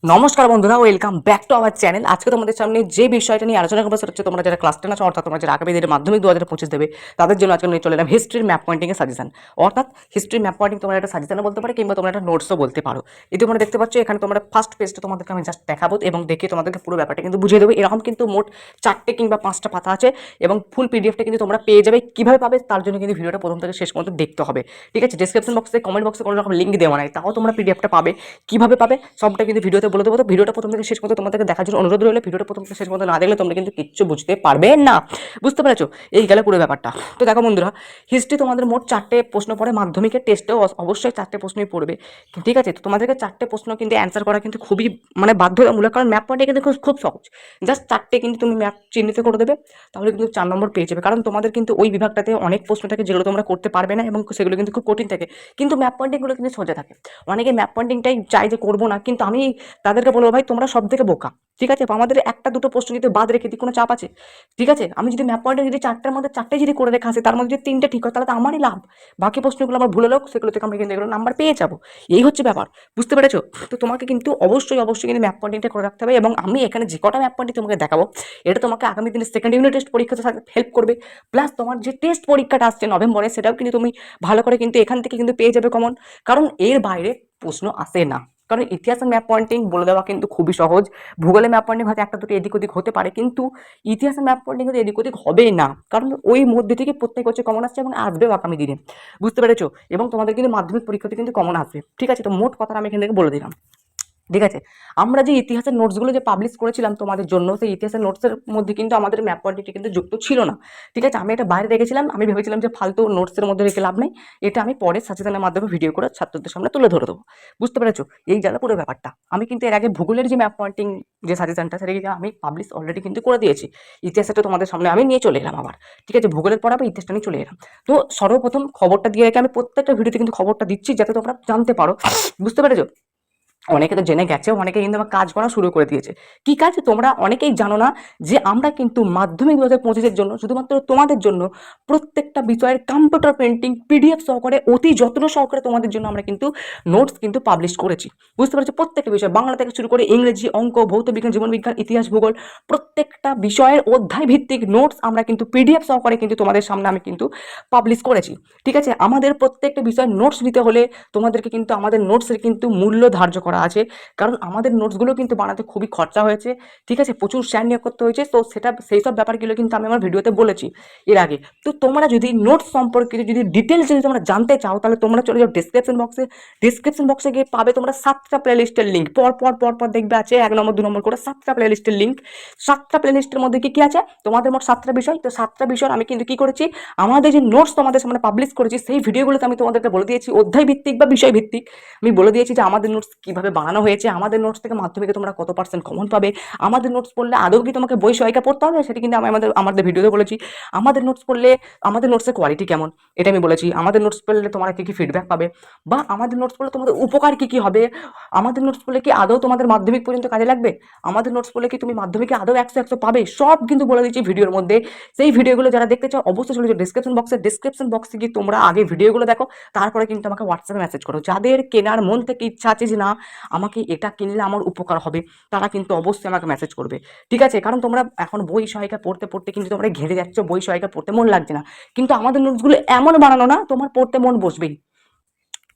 নমস্কার বন্ধুরা, welcome back to our channel. আজকে তোমাদের সামনে যে বিষয়টা নিয়ে আলোচনা করবো সেটা হচ্ছে তোমরা যারা ক্লাস 10 আছো, অর্থাৎ তোমরা যারা আগামী দিনে মাধ্যমিক 2025 দেবে, তাদের জন্য আজকে নিয়ে চলে এলাম হিস্ট্রির ম্যাপ পয়েন্টিং এর সাজেশন। অর্থাৎ হিস্ট্রি ম্যাপ পয়েন্টিং তোমরা একটা সাজেশনও বলতে পারো কিংবা তোমরা একটা নোটসও বলতে পারো। এই তোমরা দেখতে পাচ্ছ এখানে তোমরা ফার্স্ট পেজটা তোমাদেরকে আমি জাস্ট দেখাবো এবং দেখে তোমাদেরকে পুরো ব্যাপারটা কিন্তু বুঝিয়ে দেবো। এরকম কিন্তু মোট 4টে কিংবা 5টা পাতা আছে এবং ফুল পিডিএফটা কিন্তু তোমরা পেয়ে যাবে। কিভাবে পাবে তার জন্য কিন্তু ভিডিওটা প্রথম থেকে শেষ পর্যন্ত দেখতে হবে। ঠিক আছে, ডেসক্রিপশন বক্সে, কমেন্ট বক্সে কোনো রকম লিঙ্ক দেওয়া নাই, তাও তোমরা পিডিএফটা পাবে। কিভাবে পাবে সবটা কিন্তু ভিডিওতে বলে দেবো। তো ভিডিওটা প্রথম থেকে শেষ পর্যন্ত তোমাদেরকে দেখার জন্য অনুরোধ রইলে, ভিডিওটা প্রথম থেকে শেষ পর্যন্ত না দেখলে তোমরা কিন্তু কিচ্ছু বুঝতে পারবে না। বুঝতে পেরেছো? এই গেলে পুরো ব্যাপারটা। তো দেখো বন্ধুরা, হিস্ট্রি তোমাদের মোট 4টে প্রশ্ন পড়ে, মাধ্যমিকের টেস্টেও অবশ্যই 4টে প্রশ্নই পড়বে। ঠিক আছে, তো তোমাদেরকে 4টে প্রশ্ন কিন্তু অ্যান্সার করা কিন্তু খুবই বাধ্যতামূলক, কারণ ম্যাপ পয়েন্টে কিন্তু খুব খুব সহজ। জাস্ট 4টে কিন্তু তুমি ম্যাপ চিহ্নিত করে দেবে, তাহলে কিন্তু 4 নম্বর পেয়ে যাবে। কারণ তোমাদের কিন্তু ওই বিভাগটাতে অনেক প্রশ্ন থাকে যেগুলো তোমরা করতে পারবে না এবং সেগুলো কিন্তু খুব কঠিন থাকে, কিন্তু ম্যাপ পয়েন্টিংগুলো কিন্তু সোজা থাকে। অনেকে ম্যাপ পয়েন্টিংটাই চাই যে করবো না, কিন্তু আমি তাদেরকে বলবো ভাই তোমরা সব থেকে বোকা। ঠিক আছে, আমাদের একটা দুটো প্রশ্ন যদি বাদ রেখে দিই কোনো চাপ আছে? ঠিক আছে, আমি যদি ম্যাপ পয়েন্টে যদি 4টার মধ্যে 4টে যদি করে রেখে আসি, তার মধ্যে যদি 3টে ঠিক হয় তাহলে তো আমারই লাভ। বাকি প্রশ্নগুলো আমার ভুল হলেও সেগুলো থেকে আমরা কিন্তু এগুলো নাম্বার পেয়ে যাবো। এই হচ্ছে ব্যাপার। বুঝতে পেরেছো? তো তোমাকে কিন্তু অবশ্যই অবশ্যই কিন্তু ম্যাপ পয়েন্টিংটা করে রাখতে হবে এবং আমি এখানে যে কটা ম্যাপ পয়েন্টিং তোমাকে দেখাবো, এটা তোমাকে আগামী দিনে সেকেন্ড ইউনিট টেস্ট পরীক্ষাতে হেল্প করবে। প্লাস তোমার যে টেস্ট পরীক্ষাটা আসছে নভেম্বরে, সেটাও কিন্তু তুমি ভালো করে কিন্তু এখান থেকে কিন্তু পেয়ে যাবে কমন। কারণ এর বাইরে প্রশ্ন আসে না। কারণ ইতিহাসের ম্যাপ পয়েন্টিং বলে দেওয়া কিন্তু খুবই সহজ। ভূগোলের ম্যাপ পয়েন্টিং হয়তো একটা দুটো এদিক ওদিক হতে পারে, কিন্তু ইতিহাসের ম্যাপ পয়েন্টিং কিন্তু এদিক ওদিক হবে না, কারণ ওই মধ্যে থেকে প্রত্যেক বছর কমন আসছে এবং আসবেও আগামী দিনে। বুঝতে পেরেছো? এবং তোমাদের কিন্তু মাধ্যমিক পরীক্ষাতে কিন্তু কমন আসবে। ঠিক আছে, তো মোট কথা আমি এখান থেকে বলে দিলাম। ঠিক আছে, আমরা যে ইতিহাসের নোটসগুলো যে পাবলিশ করেছিলাম তোমাদের জন্য, সেই ইতিহাসের নোটসের মধ্যে কিন্তু আমাদের ম্যাপ পয়েন্টটি কিন্তু যুক্ত ছিল না। ঠিক আছে, আমি এটা বাইরে রেখেছিলাম। আমি ভেবেছিলাম যে ফালতু নোটসের মধ্যে রেখে লাভ নেই, এটা আমি পরে সচেতনের মাধ্যমে ভিডিও করে ছাত্রদের সামনে তুলে ধরে দেবো। বুঝতে পেরেছো? এই জায়গা পুরো ব্যাপারটা। আমি কিন্তু এর আগে ভূগোলের যে ম্যাপ পয়েন্টিং যে সাজেশনটা, সেটা কিন্তু আমি পাবলিশ অলরেডি কিন্তু করে দিয়েছি। ইতিহাসটা তোমাদের সামনে আমি নিয়ে চলে এলাম আবার। ঠিক আছে, ভূগোলের পর আবার ইতিহাসটা নিয়ে চলে এলাম। তো সর্বপ্রথম খবরটা দিয়ে রেখে আমি প্রত্যেকটা ভিডিওতে কিন্তু খবরটা দিচ্ছি যাতে তোমরা জানতে পারো। বুঝতে পেরেছো? অনেকে তো জেনে গেছে, অনেকে কিন্তু আবার কাজ করা শুরু করে দিয়েছে। কি কাজ তোমরা অনেকেই জানো না, যে আমরা কিন্তু মাধ্যমিক 2025-এর জন্য শুধুমাত্র তোমাদের জন্য প্রত্যেকটা বিষয়ের কম্পিউটার পেন্টিং পিডিএফ সহকারে অতি যত্ন সহকারে তোমাদের জন্য আমরা কিন্তু নোটস কিন্তু পাবলিশ করেছি। বুঝতে পারছো? প্রত্যেকটা বিষয়, বাংলা থেকে শুরু করে ইংরেজি, অঙ্ক, ভৌত বিজ্ঞান, জীবন বিজ্ঞান, ইতিহাস, ভূগোল, প্রত্যেকটা বিষয়ের অধ্যায় ভিত্তিক নোটস আমরা কিন্তু পিডিএফ সহকারে কিন্তু তোমাদের সামনে আমি কিন্তু পাবলিশ করেছি। ঠিক আছে, আমাদের প্রত্যেকটা বিষয়ের নোটস নিতে হলে তোমাদেরকে কিন্তু আমাদের নোটসের কিন্তু মূল্য ধার্য করা আছে, কারণ আমাদের নোটসগুলো কিন্তু বানাতে খুবই খরচা হয়েছে। ঠিক আছে, প্রচুর স্যার নিয়োগ করতে হয়েছে, তো সেই সব ব্যাপারগুলো কিন্তু আমি আমার ভিডিওতে বলেছি এর আগে। তো তোমরা যদি নোটস সম্পর্কে যদি ডিটেলস যদি তোমরা জানতে চাও, তাহলে তোমরা চলে যাও ডিসক্রিপশন বক্সে। ডিসক্রিপশন বক্সে গিয়ে পাবে তোমরা 7টা প্লে লিস্টের লিঙ্ক, পর পর পর পর দেখবে আছে 1 নম্বর 2 নম্বর করে 7টা প্লে লিস্টের লিঙ্ক। 7টা প্লে লিস্টের মধ্যে কি কি আছে, তোমাদের মোট 7টা বিষয়। তো 7টা বিষয় আমি কিন্তু কি করেছি, আমাদের যে নোটস তোমাদের সামনে পাবলিশ করেছি সেই ভিডিওগুলোতে আমি তোমাদেরকে বলে দিয়েছি অধ্যায় ভিত্তিক বা বিষয় ভিত্তিক। আমি বলে দিয়েছি যে আমাদের নোটস কিভাবে বানানো হয়েছে, আমাদের নোটস থেকে মাধ্যমিকে তোমরা কত % কমন পাবে, আমাদের নোটস পড়লে আদৌ কি তোমাকে বই সহায়িকা পড়তে হবে, সেটা কিন্তু আমি আমাদের ভিডিওতে বলেছি। আমাদের নোটস পড়লে আমাদের নোটসের কোয়ালিটি কেমন, এটা আমি বলেছি। আমাদের নোটস পড়লে তোমরা কি কি ফিডব্যাক পাবে, বা আমাদের নোটস পড়লে তোমাদের উপকার কি কি হবে, আমাদের নোটস পড়লে কি আদৌ তোমাদের মাধ্যমিক পর্যন্ত কাজে লাগবে, আমাদের নোটস পড়লে কি তুমি মাধ্যমিকে আদৌ 100 পাবে, সব কিন্তু বলে দিচ্ছি ভিডিওর মধ্যে। সেই ভিডিওগুলো যারা দেখতে চাও অবশ্যই চলে যাও ডিসক্রিপশন বক্সে গিয়ে তোমরা আগে ভিডিওগুলো দেখো, তারপরে কিন্তু আমাকে হোয়াটসঅ্যাপে মেসেজ করো। যাদের কেনার মন থেকে ইচ্ছা আছে যে না আমাকে এটা কিনলে আমার উপকার হবে, তারা কিন্তু অবশ্যই আমাকে মেসেজ করবে। ঠিক আছে, কারণ তোমরা এখন বই সহায়িকা পড়তে পড়তে কিন্তু তোমরা ঘেরে যাচ্ছ, বই সহায়িকা পড়তে মন লাগছে না, কিন্তু আমাদের নোটসগুলো এমন বানানো না তোমার পড়তে মন বসবেই।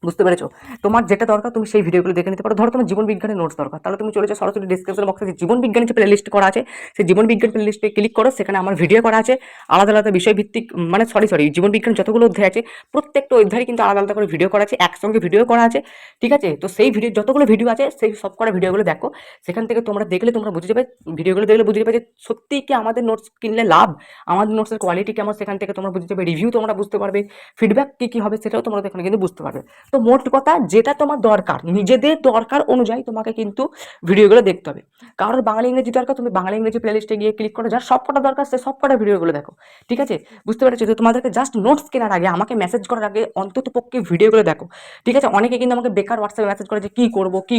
বুঝতে পেরেছো? তোমার যেটা দরকার তুমি সেই ভিডিওগুলো দেখে নিতে পারো। ধরো তোমার জীবন বিজ্ঞানের নোটস দরকার, তাহলে তুমি চলে যাও সরাসরি ডিসক্রিপশন বক্সে যে জীবন বিজ্ঞানের যে প্লে লিস্ট করা আছে, সেই জীবন বিজ্ঞান প্লে লিস্টে ক্লিক করো, সেখানে আমার ভিডিও করা আছে আলাদা আলাদা বিষয় ভিত্তিক। মানে সরি জীবন বিজ্ঞান যতগুলো অধ্যায় আছে প্রত্যেকটা অধ্যায় কিন্তু আলাদা আলাদা করে ভিডিও করা আছে, একসঙ্গে ভিডিও করা আছে। ঠিক আছে, তো সেই ভিডিও যতগুলো ভিডিও আছে সেই সব করা ভিডিওগুলো দেখো। সেখান থেকে তোমরা দেখলে তোমরা বুঝে যাবে, ভিডিওগুলো দেখলে বুঝে যাবে যে সত্যিই কি আমাদের নোটস কিনলে লাভ, আমাদের নোটসের কোয়ালিটি কেমন, সেখান থেকে তোমরা বুঝে যাবে, রিভিউ তোমরা বুঝতে পারবে, ফিডব্যাক কি কি হবে সেটাও তোমরা এখানে কিন্তু বুঝতে পারবে। তো মোট কথা, যেটা তোমার দরকার নিজেদের দরকার অনুযায়ী তোমাকে কিন্তু ভিডিওগুলো দেখতে হবে। কারোর বাংলা ইংরেজি দরকার, তুমি বাংলা ইংরেজি প্লেলিস্টে গিয়ে ক্লিক করো, যার সব কটা দরকার সে সব কটা ভিডিওগুলো দেখো। ঠিক আছে, বুঝতে পেরেছো? তো তোমাদেরকে জাস্ট নোটস কেনার আগে, আমাকে মেসেজ করার আগে অন্তত পক্ষে ভিডিওগুলো দেখো। ঠিক আছে, অনেকে কিন্তু আমাকে বেকার হোয়াটসঅ্যাপে মেসেজ করে যে কি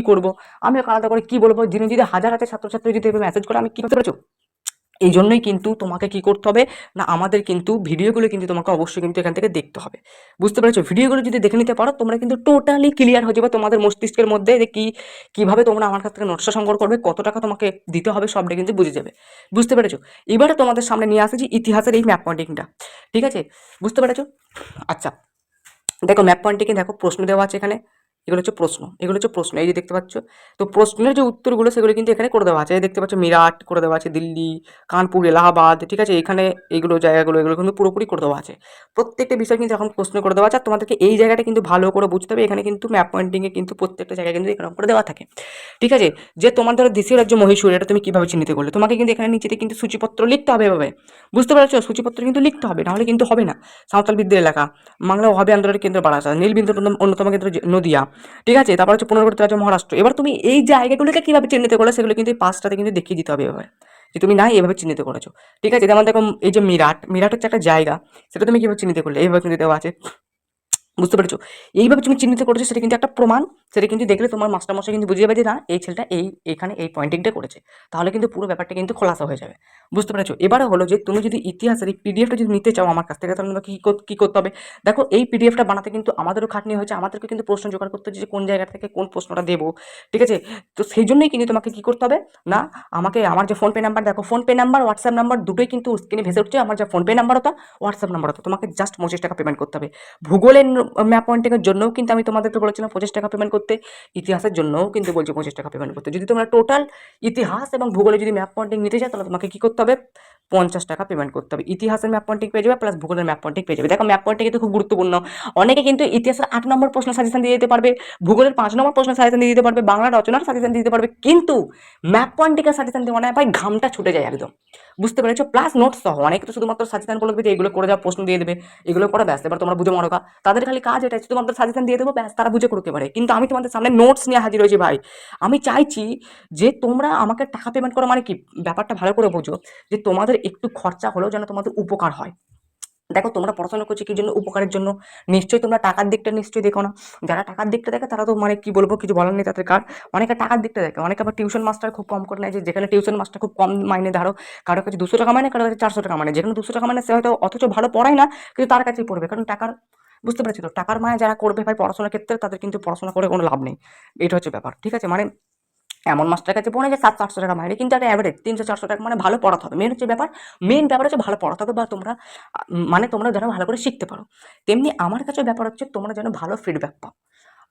করবো, আমি আলাদা করে কি বলবো, দিনে যদি হাজার হাজার ছাত্রছাত্রী যদি মেসেজ করে আমি কি করতে পেরেছো, এই জন্যই কিন্তু তোমাকে কি করতে হবে না, আমাদের কিন্তু ভিডিওগুলো কিন্তু তোমাকে অবশ্যই কিন্তু এখান থেকে দেখতে হবে। বুঝতে পেরেছো? ভিডিওগুলো যদি দেখে নিতে পারো তোমরা কিন্তু টোটালি ক্লিয়ার হয়ে যাবে তোমাদের মস্তিষ্কের মধ্যে যে কিভাবে তোমরা আমার কাছ থেকে নোটসটা সংগ্রহ করবে, কত টাকা তোমাকে দিতে হবে, সবটা কিন্তু বুঝে যাবে। বুঝতে পেরেছো? এবারে তোমাদের সামনে নিয়ে আসে যে ইতিহাসের এই ম্যাপ পয়েন্টিংটা। ঠিক আছে, বুঝতে পেরেছো? আচ্ছা, দেখো ম্যাপ পয়েন্টিংয়ে দেখো প্রশ্ন দেওয়া আছে এখানে, এগুলো হচ্ছে প্রশ্ন, এগুলো হচ্ছে প্রশ্ন, এই যে দেখতে পাচ্ছ। তো প্রশ্নের যে উত্তরগুলো সেগুলো কিন্তু এখানে করে দেওয়া আছে, এই দেখতে পাচ্ছ মিরাট করে দেওয়া আছে, দিল্লি, কানপুর, এলাহাবাদ, ঠিক আছে, এখানে এইগুলো জায়গাগুলো এগুলো কিন্তু পুরোপুরি করে দেওয়া আছে। প্রত্যেকটা বিষয় কিন্তু এখন প্রশ্ন করে দেওয়া আছে, আর তোমাদেরকে এই জায়গাটা কিন্তু ভালো করে বুঝতে হবে। এখানে কিন্তু ম্যাপ পয়েন্টিংয়ে কিন্তু প্রত্যেকটা জায়গায় কিন্তু এরকম করে দেওয়া থাকে। ঠিক আছে, যে তোমার ধরো দেশীয় রাজ্য মহীশূর, এটা তুমি কিভাবে চিহ্নিত করলে, তোমাকে কিন্তু এখানে নিচেতে কিন্তু সূচিপত্র লিখতে হবে এভাবে। বুঝতে পারছো? সূচিপত্র কিন্তু লিখতে হবে, নাহলে কিন্তু হবে না। সাঁওতাল বিদ্যা এলাকা, বাংলা ওহাবী আন্দোলনের কেন্দ্র বারাসাত, নীলবিন্দুর অন্যতম কেন্দ্র নদিয়া, ঠিক আছে, তারপর হচ্ছে পুনর্গঠিত রাজ্য মহারাষ্ট্র। এবার তুমি এই জায়গাগুলোকে কিভাবে চিহ্নিত করলে সেগুলো কিন্তু এই পাঁচটাতে কিন্তু দেখিয়ে দিতে হবে এভাবে, যে তুমি না এভাবে চিহ্নিত করেছো। ঠিক আছে, যেমন দেখো এই যে মিরাট, মিরাট হচ্ছে একটা জায়গা, সেটা তুমি কিভাবে চিহ্নিত করলে, এইভাবে কিন্তু দেওয়া আছে। বুঝতে পেরেছো? এইভাবে তুমি চিহ্নিত করেছো, সেটা কিন্তু একটা প্রমাণ। সেটা কিন্তু দেখলে তোমার মাস্টারমশাই কিন্তু বুঝে যাবে যে না, এই ছেলেটা এখানে এই পয়েন্টিংটা করেছে। তাহলে কিন্তু পুরো ব্যাপারটা কিন্তু খোলাসা হয়ে যাবে। বুঝতে পেরেছো? এবারে হলো যে তুমি যদি ইতিহাসের এই পিডিএফটা যদি নিতে চাও আমার কাছ থেকে, তাহলে তোমাকে কি করতে হবে? দেখো এই পিডিএফটা বানাতে কিন্তু আমাদেরও খাটনি হয়েছে, আমাদেরকে কিন্তু প্রশ্ন জোগাড় করতে হচ্ছে যে কোন জায়গা থেকে কোন প্রশ্নটা দেবো। ঠিক আছে, তো সেই জন্যই কিন্তু তোমাকে কি করতে হবে না, আমাকে আমার যে ফোনপে নাম্বার, দেখো ফোনপে নাম্বার, হোয়াটসঅ্যাপ নাম্বার দুটোই কিন্তু স্ক্রিনে ভেসে উঠছে। আমার যে ফোনপে নাম্বার হতো, হোয়াটসঅ্যাপ নাম্বার হতো, তোমাকে জাস্ট 25 টাকা পেমেন্ট করতে হবে। ভূগোলের ম্যাপ পয়েন্টিংয়ের জন্যও কিন্তু আমি তোমাদেরকে বলেছিলাম 25 টাকা পেমেন্ট করতে, ইতিহাসের জন্যও কিন্তু বলছি 25 টাকা পেমেন্ট করতে। যদি তোমরা টোটাল ইতিহাস এবং ভূগোলে যদি ম্যাপ পয়েন্টিং নিতে চাও, তাহলে তোমাকে কি করতে হবে, 50 টাকা পেমেন্ট করতে হবে। ইতিহাসের ম্যাপ পয়েন্টিং পেয়ে যাবে, প্লাস ভূগোলের ম্যাপ পয়েন্টিং পেয়ে যাবে। দেখো ম্যাপ পয়েন্টিং কিন্তু খুব গুরুত্বপূর্ণ। অনেকে কিন্তু ইতিহাসের 8 নম্বর প্রশ্ন সাজেশন দিয়ে দিতে পারবে, ভূগোলের 5 নম্বর প্রশ্ন সাজেশন দিয়ে দিতে পারবে, বাংলা রচনার সাজেশন দিয়ে দিতে পারবে, কিন্তু ম্যাপ পয়েন্টিংয়ের সাজেশন দিয়ে মনে হয় ভাই ঘামটা ছুটে যায় একদম। বুঝতে পেরেছো? প্লাস নোটস সহ। অনেকে তো শুধুমাত্র সাজেশন বলে দেবে যে এগুলো করে যাও, প্রশ্ন দিয়ে দেবে, এগুলো করে ব্যাস এবার তোমরা বুঝে মনে, তাদের খালি কাজ এটা, তোমাদের সাজেশন দিয়ে দেবো, ব্যাস তারা বুঝে করতে পারে। কিন্তু আমি তোমাদের সামনে নোটস নিয়ে হাজির হয়েছি ভাই। আমি চাইছি যে তোমরা আমাকে টাকা পেমেন্ট করো, মানে কি ব্যাপারটা ভালো করে বোঝো, যে তোমাদের একটু খরচা হলেও যেন তোমাদের উপকার হয়। দেখো তোমরা পড়াশোনা করছো কি জন্য, উপকারের জন্য। নিশ্চয়ই তোমরা টাকার দিকটা নিশ্চয়ই দেখো না। যারা টাকার দিকটা দেখে তারা তো মানে কি বলবো, কিছু বলার নেই তাদের। কার অনেকে টাকার দিকটা দেখে, অনেকে আবার টিউশন মাস্টার খুব কম করে নেয়, যে যেখানে টিউশন মাস্টার খুব কম মাইনে, ধরো কারো কাছে 200 টাকা মাইনে, কারো কাছে 400 টাকা মাইনে, যেখানে 200 টাকা মাইনে সে হয়তো অথচ ভালো পড়ায় না, কিন্তু তার কাছেই পড়বে, কারণ টাকার, বুঝতে পেরেছি তো, টাকার মায়া যারা করবে ভাই পড়াশোনার ক্ষেত্রে, তাদের কিন্তু পড়াশোনা করে কোনো লাভ নেই। এটা হচ্ছে ব্যাপার। ঠিক আছে, মানে এমন মাস্টার কাছে পড়ে যে 700-800 টাকা মাইনে, কিন্তু একটা অ্যাভারেজ 300-400 টাকা, মানে ভালো পড়াতে হবে। মেন হচ্ছে ব্যাপার, মেন ব্যাপার হচ্ছে ভালো পড়াতে হবে, বা তোমরা মানে তোমরা যেন ভালো করে শিখতে পারো। তেমনি আমার কাছে ব্যাপার হচ্ছে তোমরা যেন ভালো ফিডব্যাক পাও।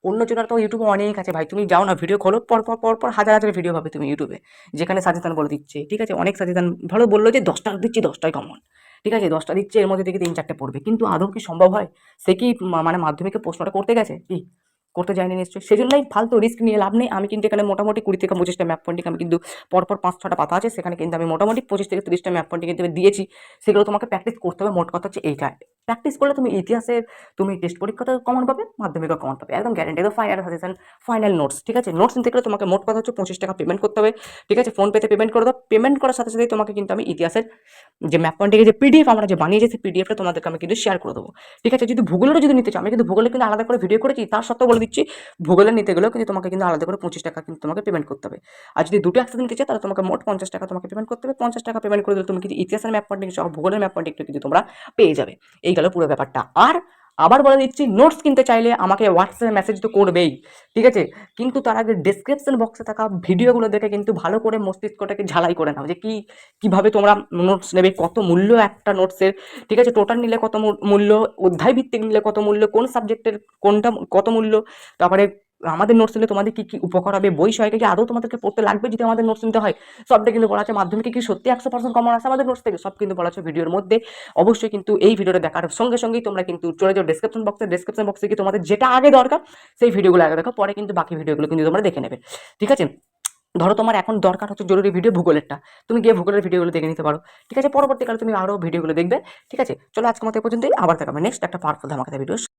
অন্য জনের তো ইউটিউবে অনেক আছে ভাই, তুমি যাও না, ভিডিও খোলো, পর পর পর পর হাজার হাজার ভিডিও পাবে তুমি ইউটিউবে, যেখানে সাজেশন বলে দিচ্ছে। ঠিক আছে, অনেক সাজেশন ভালো বললো যে 10টা দিচ্ছি, 10টাই কমন। ঠিক আছে, 10টা দিচ্ছে, এর মধ্যে থেকে 3-4টে পড়বে, কিন্তু আদৌ কি সম্ভব হয়? সে কি মানে মাধ্যমিকে প্রশ্নটা করতে গেছে কি? করতে যায়নি নিশ্চয়ই। সেজন্যই ফালতু রিস্ক নিয়ে লাভ নেই। আমি কিন্তু এখানে মোটামুটি 20 থেকে 25টা ম্যাপ পয়েন্টিং আমি কিন্তু পরপর 5-6টা পাতা আছে, সেখানে কিন্তু আমি মোটামুটি 25 থেকে 30টা ম্যাপ পয়েন্টিং কিন্তু দিয়েছি। সেগুলো তোমাকে প্র্যাকটিস করতে হবে। মোট কথা হচ্ছে এইটা, প্র্যাকটিস করলে তুমি ইতিহাসের, তুমি টেস্ট পরীক্ষাতেও কমন পাবে, মাধ্যমিকেও কমন পাবে, একদম গ্যারেন্টি। তো ফাইনাল সাজেশন, ফাইনাল নোটস। ঠিক আছে, নোটস নিতে গেলে তোমাকে মোট কথা হচ্ছে 25 টাকা পেমেন্ট করতে হবে। ঠিক আছে, ফোন পেতে পেমেন্ট করে দাও। পেমেন্ট করার সাথে সাথেই তোমাকে কিন্তু আমি ইতিহাসের যে ম্যাপ পয়েন্টিংয়ের যে পিডিএফ আমরা যে বানিয়েছি, সেই পিডিএফটা তোমাদেরকে আমি কিন্তু শেয়ার করে দেবো। ঠিক আছে, যদি ভূগোলেরও যদি নিতে চাও, আমি কিন্তু ভূগোলে কিন্তু আলাদা করে ভিডিও করেছি, তার সত্ত্বেও বলে দিচ্ছি, ভূগোলে নিতে গেলেও কিন্তু তোমাকে কিন্তু আলাদা করে 25 টাকা কিন্তু তোমাকে পেমেন্ট করতে হবে। আর যদি দুটো একসাথে নিতে চাও, তাহলে তোমাকে মোট 50 টাকা তোমাকে পেমেন্ট করতে হবে। 50 টাকা পেমেন্ট করে দিলে তুমি কিন্তু ইতিহাসের ম্যাপ পয়েন্টিং সহ ভূগোলের ম্যাপ পয়েন্টিংটা কিন্তু তোমরা পেয়ে যাবে। এই গেল পুরো ব্যাপারটা। আর আবার বলে দিচ্ছি, নোটস কিনতে চাইলে আমাকে হোয়াটসঅ্যাপে মেসেজ তো করবেই। ঠিক আছে, কিন্তু তার আগে ডিসক্রিপশন বক্সে থাকা ভিডিওগুলো দেখে কিন্তু ভালো করে মস্তিষ্কটাকে ঝালাই করে নাও, যে কিভাবে তোমরা নোটস নেবে, কত মূল্য একটা নোটসের। ঠিক আছে, টোটাল নিলে কত মূল্য, অধ্যায় ভিত্তিক নিলে কত মূল্য, কোন সাবজেক্টের কোনটা কত মূল্য, তারপরে আমাদের নোটস নিলে তোমাদের কি কি উপকার হবে, বই সহায়িকা কি আদৌ তোমাদেরকে পড়তে লাগবে যদি আমাদের নোটস নিতে হয়, সবটা কিন্তু বলা আছে। মাধ্যমিকে কি সত্যি 100% কমন আসে আমাদের নোটস থেকে, সব কিন্তু বলা আছে ভিডিওর মধ্যে। অবশ্যই কিন্তু এই ভিডিওটা দেখার সঙ্গে সঙ্গেই তোমরা কিন্তু চলে যাও ডেসক্রিপশন বক্সে কি তোমাদের যেটা আগে দরকার সেই ভিডিওগুলো আগে দেখো, পরে কিন্তু বাকি ভিডিওগুলো কিন্তু তোমরা দেখে নেবে। ঠিক আছে, ধরো তোমার এখন দরকার হচ্ছে জরুরি ভিডিও ভূগোলেরটা, তুমি গিয়ে ভূগোলের ভিডিওগুলো দেখে নিতে পারো। ঠিক আছে, পরবর্তীকালে তুমি আরও ভিডিওগুলো দেখবে। ঠিক আছে, চলো আজকের মতো এই পর্যন্তই, আবার দেখাবে নেক্সট একটা পাওয়ারফুল ধামাকাদার ভিডিও।